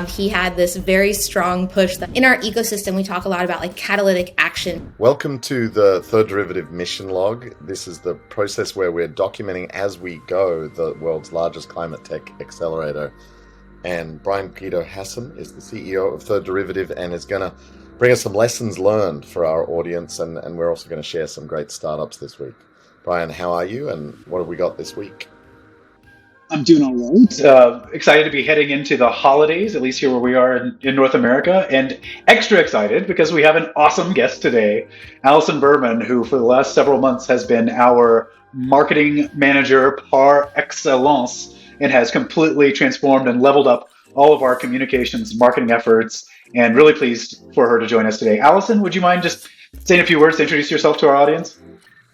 he had this very strong push. In our ecosystem, we talk a lot about like catalytic action. Welcome to the Third Derivative mission log. This is the process where we're documenting as we go the world's largest climate tech accelerator. And Bryan Guido Hassin is the CEO of Third Derivative and is going to bring us some lessons learned for our audience. And we're also going to share some great startups this week. Bryan, how are you and what have we got this week? I'm doing all right. Excited to be heading into the holidays, at least here where we are in North America, and extra excited because we have an awesome guest today, Allison Berman, who for the last several months has been our marketing manager par excellence and has completely transformed and leveled up all of our communications marketing efforts, and really pleased for her to join us today. Allison, would you mind just saying a few words to introduce yourself to our audience?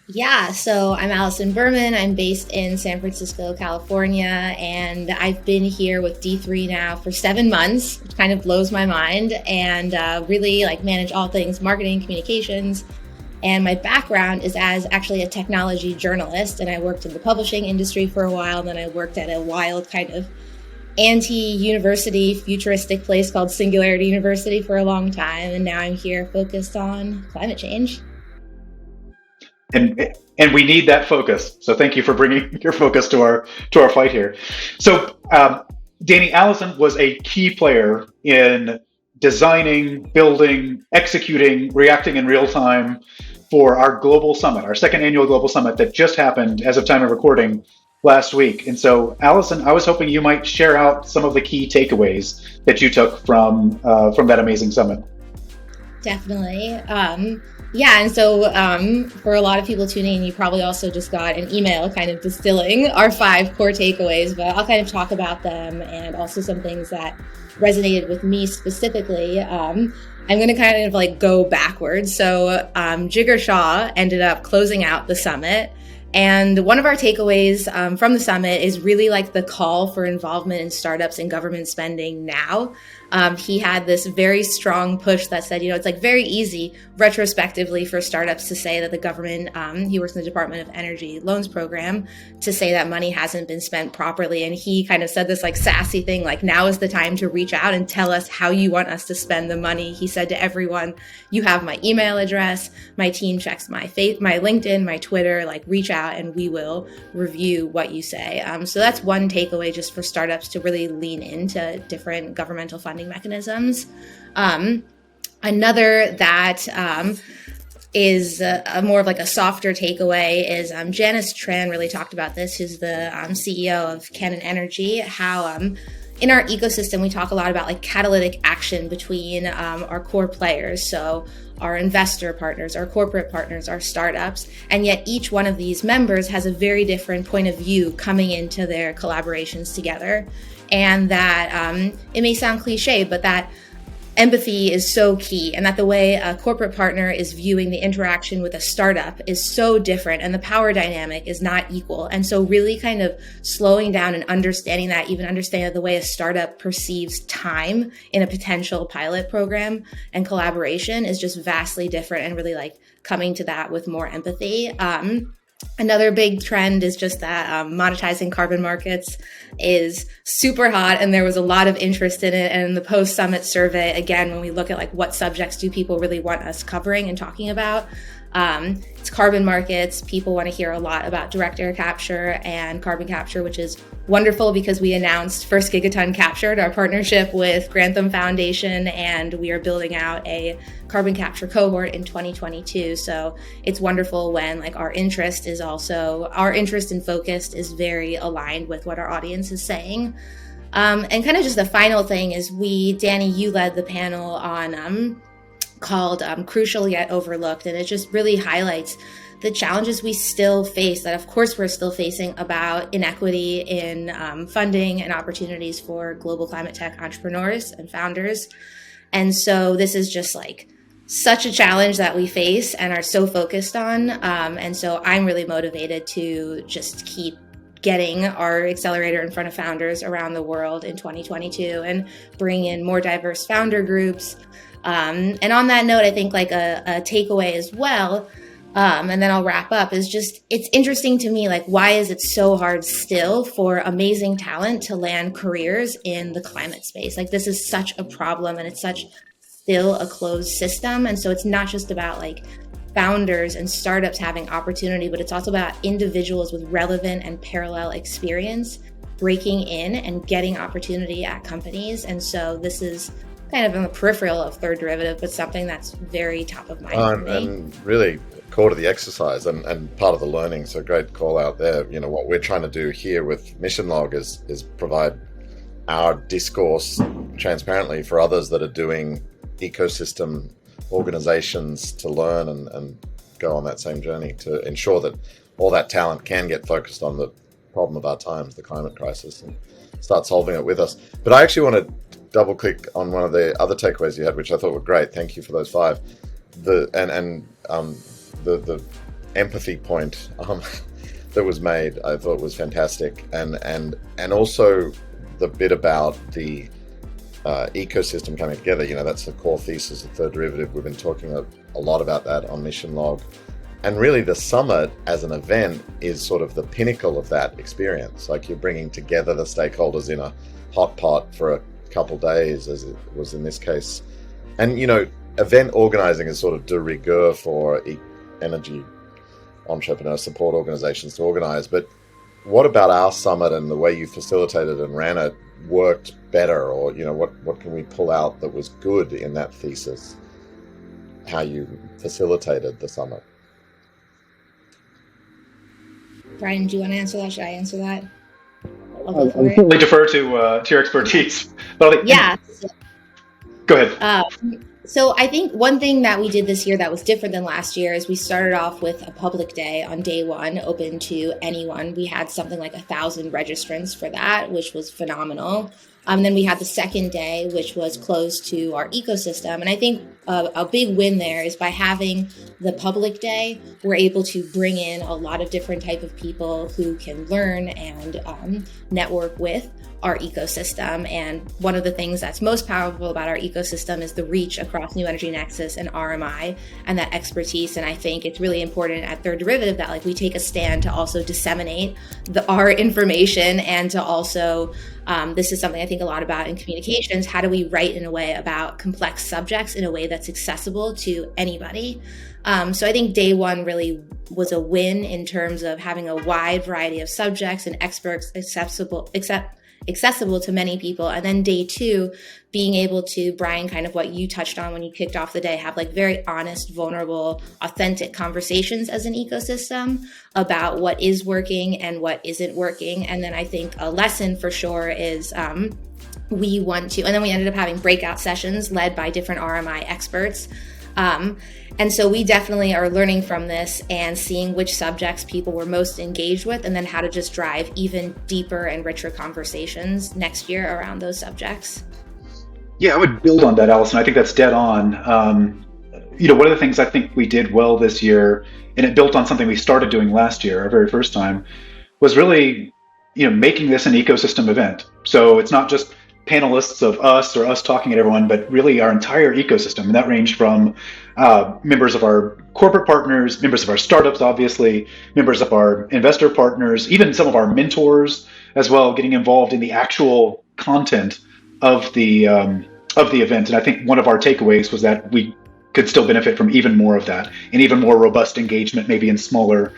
Yeah, so I'm Allison Berman. I'm based in San Francisco, California, and I've been here with D3 now for 7 months, which kind of blows my mind, and really like manage all things marketing, communications. And my background is as actually a technology journalist, and I worked in the publishing industry for a while, and then I worked at a wild kind of anti-university futuristic place called Singularity University for a long time, and now I'm here focused on climate change. And we need that focus. So thank you for bringing your focus to our fight here. So Danny, Allison was a key player in designing, building, executing, reacting in real time for our global summit, our second annual global summit that just happened as of time of recording last week. And so Allison, I was hoping you might share out some of the key takeaways that you took from that amazing summit. Definitely. Yeah, and so for a lot of people tuning in, you probably also just got an email kind of distilling our 5 core takeaways, but I'll kind of talk about them and also some things that resonated with me specifically. I'm going to kind of like go backwards. So Jigar Shah ended up closing out the summit. And one of our takeaways from the summit is really like the call for involvement in startups and government spending now. He had this very strong push that said, it's like very easy retrospectively for startups to say that the government, he works in the Department of Energy Loans Program, to say that money hasn't been spent properly. And he kind of said this like sassy thing, like now is the time to reach out and tell us how you want us to spend the money. He said to everyone, you have my email address, my team checks my LinkedIn, my Twitter, like reach out and we will review what you say. So that's one takeaway just for startups to really lean into different governmental funding mechanisms. Another that is more of like a softer takeaway is Janice Tran really talked about this, who's the CEO of Canon Energy, how in our ecosystem, we talk a lot about like catalytic action between our core players. So our investor partners, our corporate partners, our startups, and yet each one of these members has a very different point of view coming into their collaborations together. And that it may sound cliche, but that empathy is so key, and that the way a corporate partner is viewing the interaction with a startup is so different, and the power dynamic is not equal. And so really kind of slowing down and understanding that, even understanding that the way a startup perceives time in a potential pilot program and collaboration is just vastly different, and really like coming to that with more empathy. Another big trend is just that monetizing carbon markets is super hot, and there was a lot of interest in it. And in the post-summit survey, again, when we look at like what subjects do people really want us covering and talking about, it's carbon markets. People want to hear a lot about direct air capture and carbon capture, which is wonderful because we announced First Gigaton Captured, our partnership with Grantham Foundation, and we are building out a carbon capture cohort in 2022. So it's wonderful when like our interest and focus is very aligned with what our audience is saying. And kind of just the final thing is Danny, you led the panel on called Crucial Yet Overlooked, and it just really highlights the challenges we still face, that of course we're still facing, about inequity in funding and opportunities for global climate tech entrepreneurs and founders. And so this is just like such a challenge that we face and are so focused on. And so I'm really motivated to just keep getting our accelerator in front of founders around the world in 2022 and bring in more diverse founder groups. And on that note, I think like a takeaway as well, and then I'll wrap up, is just, it's interesting to me, like, why is it so hard still for amazing talent to land careers in the climate space? Like, this is such a problem, and it's such still a closed system. And so it's not just about like founders and startups having opportunity, but it's also about individuals with relevant and parallel experience breaking in and getting opportunity at companies. And so this is kind of on the peripheral of third derivative, but something that's very top of mind for me. And really core to the exercise and part of the learning. So great call out there. You know, what we're trying to do here with Mission Log is provide our discourse transparently for others that are doing ecosystem organizations to learn and go on that same journey to ensure that all that talent can get focused on the problem of our times, the climate crisis, and start solving it with us. But I actually want to double click on one of the other takeaways you had, which I thought were great. Thank you for those 5. The empathy point that was made, I thought was fantastic, and also the bit about the ecosystem coming together. You know, that's the core thesis of third derivative. We've been talking a lot about that on Mission Log. And really the summit as an event is sort of the pinnacle of that experience. Like, you're bringing together the stakeholders in a hot pot for a couple days, as it was in this case. And, you know, event organizing is sort of de rigueur for energy entrepreneur support organizations to organize. But what about our summit and the way you facilitated and ran it worked better? Or, you know, what can we pull out that was good in that thesis, how you facilitated the summit? Bryan, do you want to answer that? Should I answer that? I'll certainly defer to your expertise. But yeah. Go ahead. So I think one thing that we did this year that was different than last year is we started off with a public day on day 1, open to anyone. We had something like 1,000 registrants for that, which was phenomenal. Then we had the second day, which was closed to our ecosystem. And I think a big win there is by having the public day, we're able to bring in a lot of different type of people who can learn and network with our ecosystem. And one of the things that's most powerful about our ecosystem is the reach across New Energy Nexus and RMI and that expertise. And I think it's really important at Third Derivative that like we take a stand to also disseminate our information and to also, this is something I think a lot about in communications. How do we write in a way about complex subjects in a way that's accessible to anybody? So I think day 1 really was a win in terms of having a wide variety of subjects and experts accessible to many people. And then day 2, being able to, Bryan, kind of what you touched on when you kicked off the day, have like very honest, vulnerable, authentic conversations as an ecosystem about what is working and what isn't working. And then I think a lesson for sure is we want to, and then we ended up having breakout sessions led by different RMI experts. And so we definitely are learning from this and seeing which subjects people were most engaged with, and then how to just drive even deeper and richer conversations next year around those subjects. Yeah, I would build on that, Allison. I think that's dead on. One of the things I think we did well this year, and it built on something we started doing last year, our very first time, was really, making this an ecosystem event. So it's not just panelists of us or us talking at everyone, but really our entire ecosystem. And that ranged from members of our corporate partners, members of our startups, obviously, members of our investor partners, even some of our mentors as well, getting involved in the actual content of the event. And I think one of our takeaways was that we could still benefit from even more of that and even more robust engagement, maybe in smaller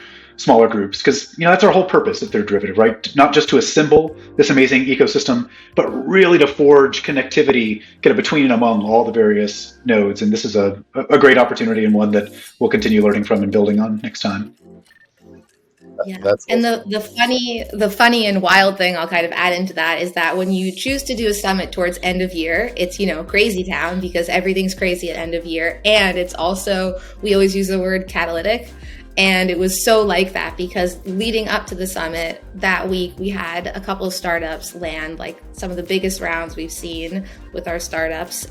groups, because that's our whole purpose at Third Derivative, right? Not just to assemble this amazing ecosystem, but really to forge connectivity kind of between and among all the various nodes. And this is a great opportunity and one that we'll continue learning from and building on next time. Yeah. And the funny and wild thing I'll kind of add into that is that when you choose to do a summit towards end of year, it's, crazy town because everything's crazy at end of year. And it's also, we always use the word catalytic. And it was so like that because leading up to the summit that week, we had a couple of startups land, like some of the biggest rounds we've seen with our startups.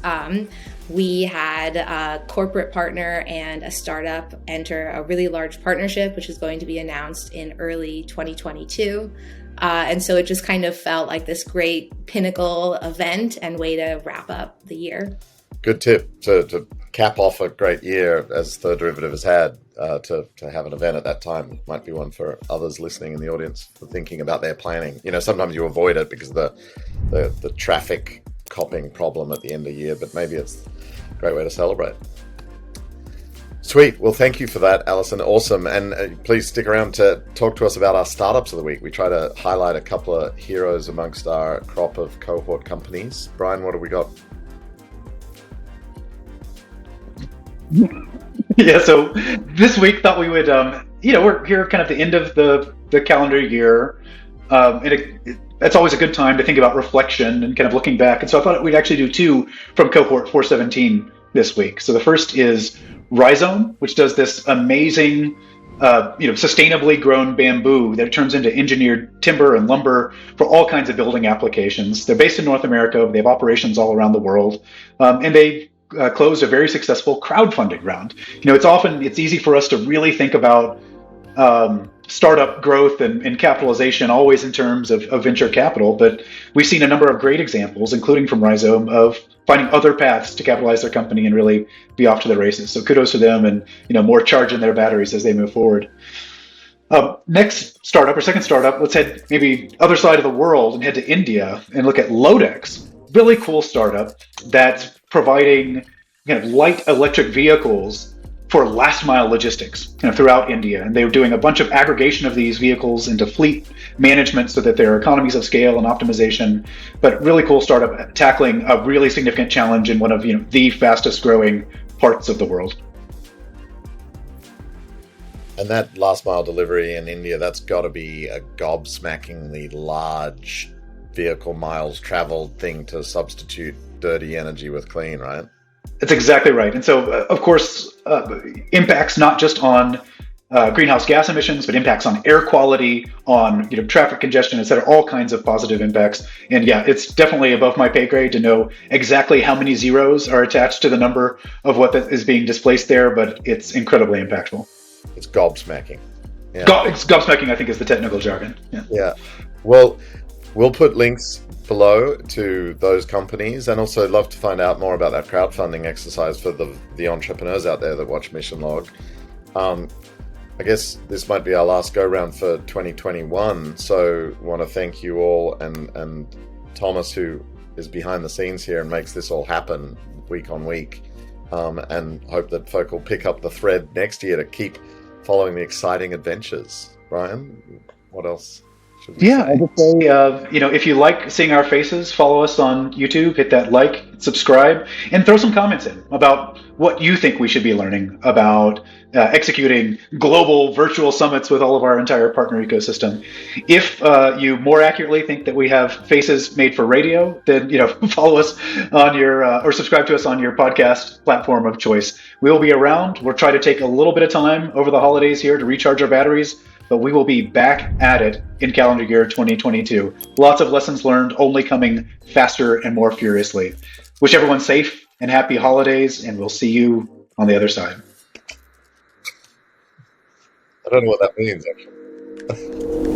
We had a corporate partner and a startup enter a really large partnership, which is going to be announced in early 2022. And so it just kind of felt like this great pinnacle event and way to wrap up the year. good tip to cap off a great year as Third Derivative has had, to have an event at that time. Might be one for others listening in the audience for thinking about their planning. Sometimes you avoid it because of the traffic copping problem at the end of the year, but maybe it's a great way to celebrate. Sweet. Well, thank you for that, Alison. Awesome. And please stick around to talk to us about our startups of the week. We try to highlight a couple of heroes amongst our crop of cohort companies. Bryan, what have we got? Yeah, so this week thought we would, we're here kind of the end of the calendar year. That's always a good time to think about reflection and kind of looking back. And so I thought we'd actually do two from cohort 417 this week. So the first is Rhizome, which does this amazing, sustainably grown bamboo that turns into engineered timber and lumber for all kinds of building applications. They're based in North America. They have operations all around the world. And they closed a very successful crowdfunding round. It's easy for us to really think about startup growth and capitalization always in terms of venture capital, but we've seen a number of great examples, including from Rhizome, of finding other paths to capitalize their company and really be off to the races. So kudos to them, and more charge in their batteries as they move forward. Next startup, or second startup, let's head maybe other side of the world and head to India and look at LoadExx. Really cool startup that's providing light electric vehicles for last mile logistics throughout India. And they were doing a bunch of aggregation of these vehicles into fleet management so that there are economies of scale and optimization. But really cool startup tackling a really significant challenge in one of the fastest growing parts of the world. And that last mile delivery in India, that's got to be a gobsmackingly large vehicle miles traveled thing to substitute dirty energy with clean, right? That's exactly right. And so, of course, impacts not just on greenhouse gas emissions, but impacts on air quality, on traffic congestion, et cetera, all kinds of positive impacts. And yeah, it's definitely above my pay grade to know exactly how many zeros are attached to the number of what is being displaced there, but it's incredibly impactful. It's gobsmacking. Yeah. Gobsmacking, I think, is the technical jargon. Yeah. Well, we'll put links below to those companies, and also love to find out more about that crowdfunding exercise for the entrepreneurs out there that watch Mission Log. I guess this might be our last go round for 2021, so want to thank you all and Thomas, who is behind the scenes here and makes this all happen week on week, and hope that folk will pick up the thread next year to keep following the exciting adventures. Bryan, what else? I just say, if you like seeing our faces, follow us on YouTube, hit that like, subscribe, and throw some comments in about what you think we should be learning about executing global virtual summits with all of our entire partner ecosystem. If you more accurately think that we have faces made for radio, then follow us on your or subscribe to us on your podcast platform of choice. We will be around. We'll try to take a little bit of time over the holidays here to recharge our batteries, but we will be back at it in calendar year 2022. Lots of lessons learned, only coming faster and more furiously. Wish everyone safe and happy holidays, and we'll see you on the other side. I don't know what that means, actually.